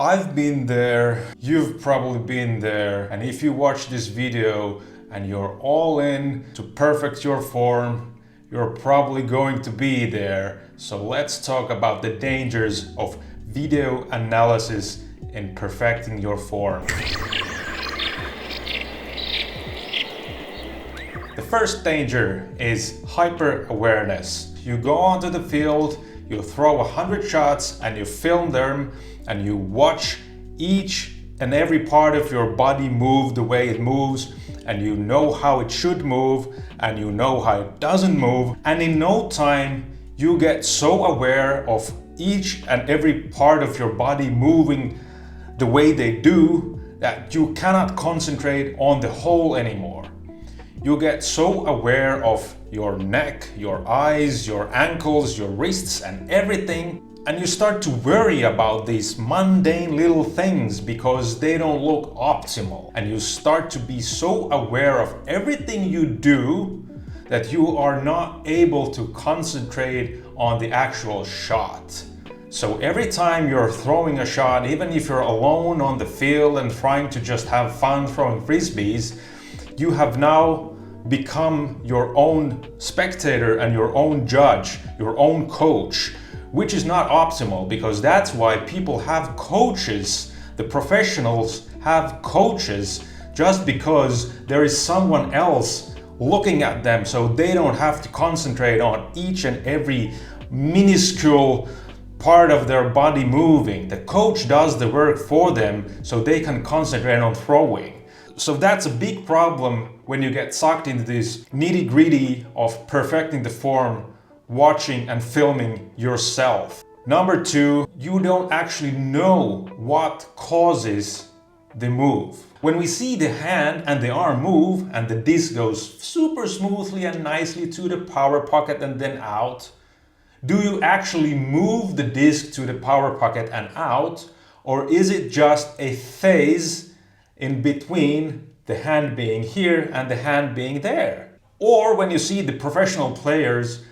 I've been there, you've probably been there, and if you watch this video and you're all in to perfect your form, you're probably going to be there. So let's talk about the dangers of video analysis in perfecting your form. The first danger is hyper-awareness. You go onto the field, you throw 100 shots and you film them and you watch each and every part of your body move the way it moves, and you know how it should move and you know how it doesn't move, and in no time you get so aware of each and every part of your body moving the way they do that you cannot concentrate on the whole anymore. You get so aware of your neck, your eyes, your ankles, your wrists and everything, and you start to worry about these mundane little things because they don't look optimal. And you start to be so aware of everything you do that you are not able to concentrate on the actual shot. So every time you're throwing a shot, even if you're alone on the field and trying to just have fun throwing frisbees, you have now become your own spectator and your own judge, your own coach, which is not optimal, because that's why people have coaches. The professionals have coaches just because there is someone else looking at them, so they don't have to concentrate on each and every minuscule part of their body moving. The coach does the work for them so they can concentrate on throwing. So that's a big problem when you get sucked into this nitty-gritty of perfecting the form, watching and filming yourself. Number two, you don't actually know what causes the move. When we see the hand and the arm move and the disc goes super smoothly and nicely to the power pocket and then out, do you actually move the disc to the power pocket and out, or is it just a phase in between the hand being here and the hand being there? Or when you see the professional players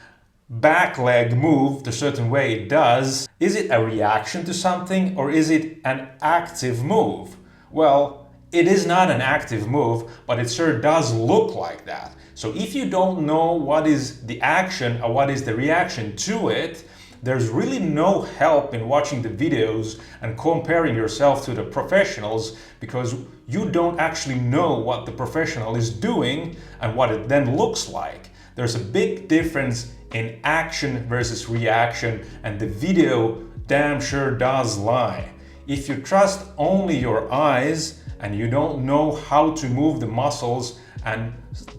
back leg move the certain way it does, is it a reaction to something or is it an active move? Well, it is not an active move, but it sure does look like that. So if you don't know what is the action or what is the reaction to it, there's really no help in watching the videos and comparing yourself to the professionals, because you don't actually know what the professional is doing and what it then looks like. There's a big difference in action versus reaction, and the video damn sure does lie. If you trust only your eyes and you don't know how to move the muscles and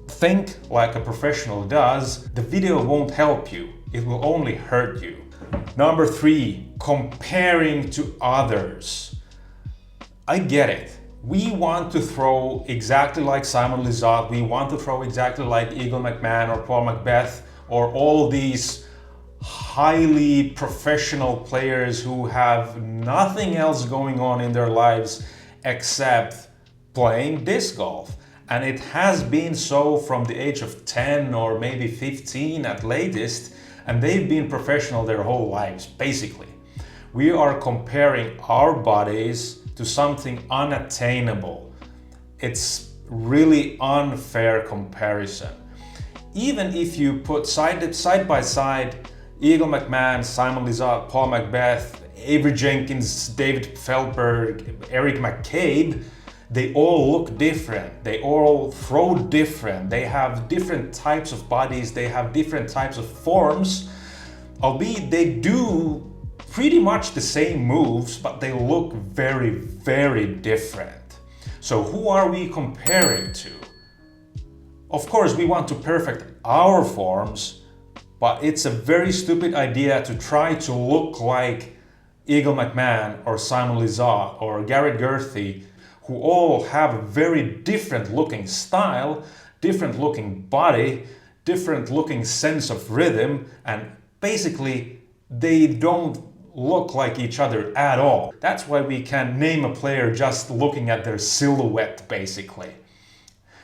think like a professional does, the video won't help you. It will only hurt you. Number three, comparing to others. I get it. We want to throw exactly like Simon Lizotte. We want to throw exactly like Eagle McMahon or Paul McBeth or all these highly professional players who have nothing else going on in their lives except playing disc golf. And it has been so from the age of 10 or maybe 15 at latest, and they've been professional their whole lives, basically. We are comparing our bodies to something unattainable. It's really unfair comparison. Even if you put side by side Eagle McMahon, Simon Lizotte, Paul McBeth, Avery Jenkins, David Feldberg, Eric McCabe, they all look different. They all throw different. They have different types of bodies. They have different types of forms, albeit they do pretty much the same moves, but they look very, very different. So who are we comparing to? Of course, we want to perfect our forms, but it's a very stupid idea to try to look like Eagle McMahon or Simon Lizotte or Garrett Gurthie, who all have a very different looking style, different looking body, different looking sense of rhythm, and basically they don't look like each other at all. That's why we can name a player just looking at their silhouette, basically.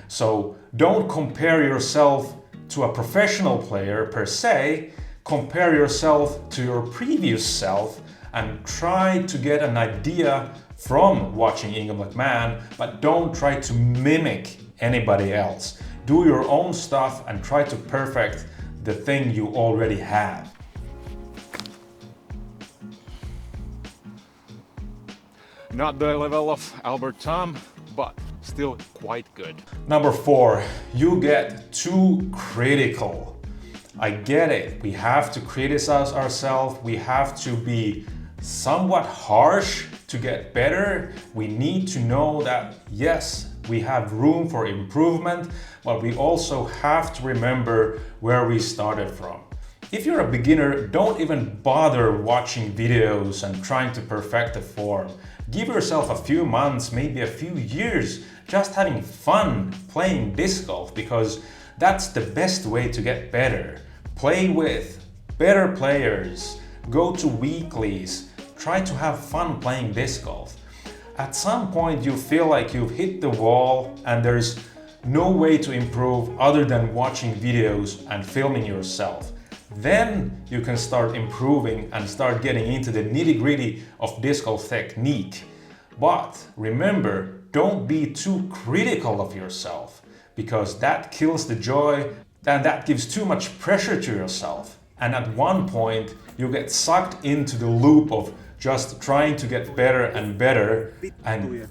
So don't compare yourself to a professional player per se, compare yourself to your previous self and try to get an idea from watching Inge McMahon, but don't try to mimic anybody else. Do your own stuff and try to perfect the thing you already have. Not the level of Albert Tom, but still quite good. Number 4, you get too critical. I get it, we have to criticize ourselves, we have to be somewhat harsh to get better. We need to know that yes, we have room for improvement, but we also have to remember where we started from. If you're a beginner, don't even bother watching videos and trying to perfect the form. Give yourself a few months, maybe a few years, just having fun playing disc golf, because that's the best way to get better. Play with better players, go to weeklies, try to have fun playing disc golf. At some point you feel like you've hit the wall and there's no way to improve other than watching videos and filming yourself. Then you can start improving and start getting into the nitty-gritty of disc golf technique. But remember, don't be too critical of yourself, because that kills the joy and that gives too much pressure to yourself. And at one point you get sucked into the loop of just trying to get better and better. And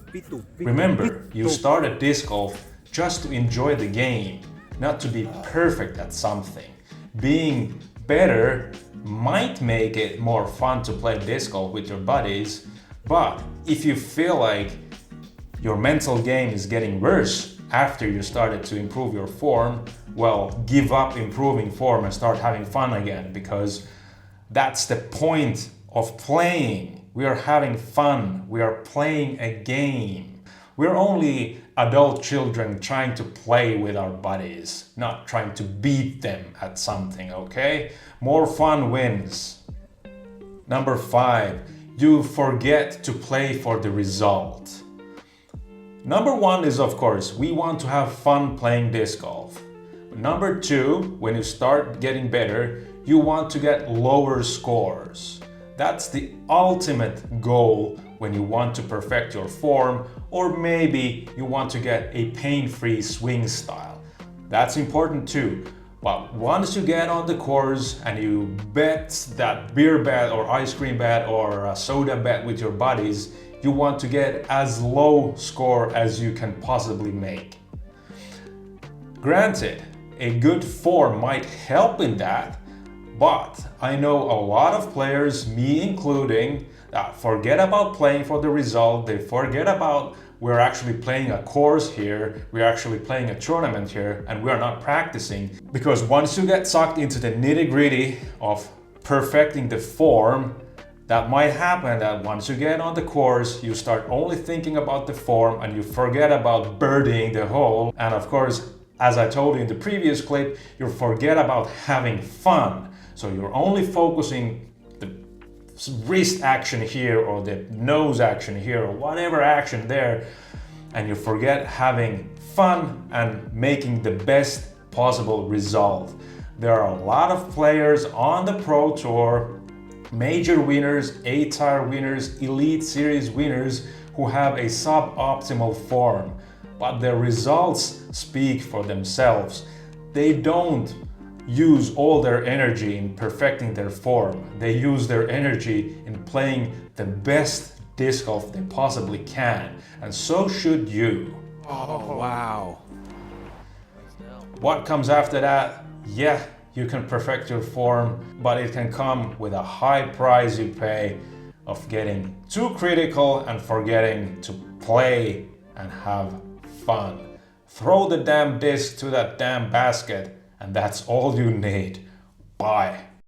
remember, you started disc golf just to enjoy the game, not to be perfect at something. Being better might make it more fun to play disc golf with your buddies, but if you feel like your mental game is getting worse after you started to improve your form, well, give up improving form and start having fun again, because that's the point of playing. We are having fun, we are playing a game. We're only adult children trying to play with our buddies, not trying to beat them at something, okay? More fun wins. Number 5, you forget to play for the result. Number 1 is, of course, we want to have fun playing disc golf. Number 2, when you start getting better, you want to get lower scores. That's the ultimate goal when you want to perfect your form, or maybe you want to get a pain-free swing style. That's important too. But once you get on the course and you bet that beer bet or ice cream bet or a soda bet with your buddies, you want to get as low score as you can possibly make. Granted, a good form might help in that, but I know a lot of players, me including, that forget about playing for the result. They forget about we're actually playing a course here, we're actually playing a tournament here, and we're not practicing. Because once you get sucked into the nitty-gritty of perfecting the form, that might happen that once you get on the course, you start only thinking about the form and you forget about birdieing the hole. And of course, as I told you in the previous clip, you forget about having fun. So you're only focusing the wrist action here or the nose action here or whatever action there, and you forget having fun and making the best possible result. There are a lot of players on the Pro Tour, major winners, A-tier winners, Elite Series winners who have a suboptimal form, but their results speak for themselves. They don't use all their energy in perfecting their form. They use their energy in playing the best disc golf they possibly can, and so should you. Oh, wow. What comes after that? Yeah, you can perfect your form, but it can come with a high price you pay of getting too critical and forgetting to play and have fun. Throw the damn disc to that damn basket, and that's all you need. Bye.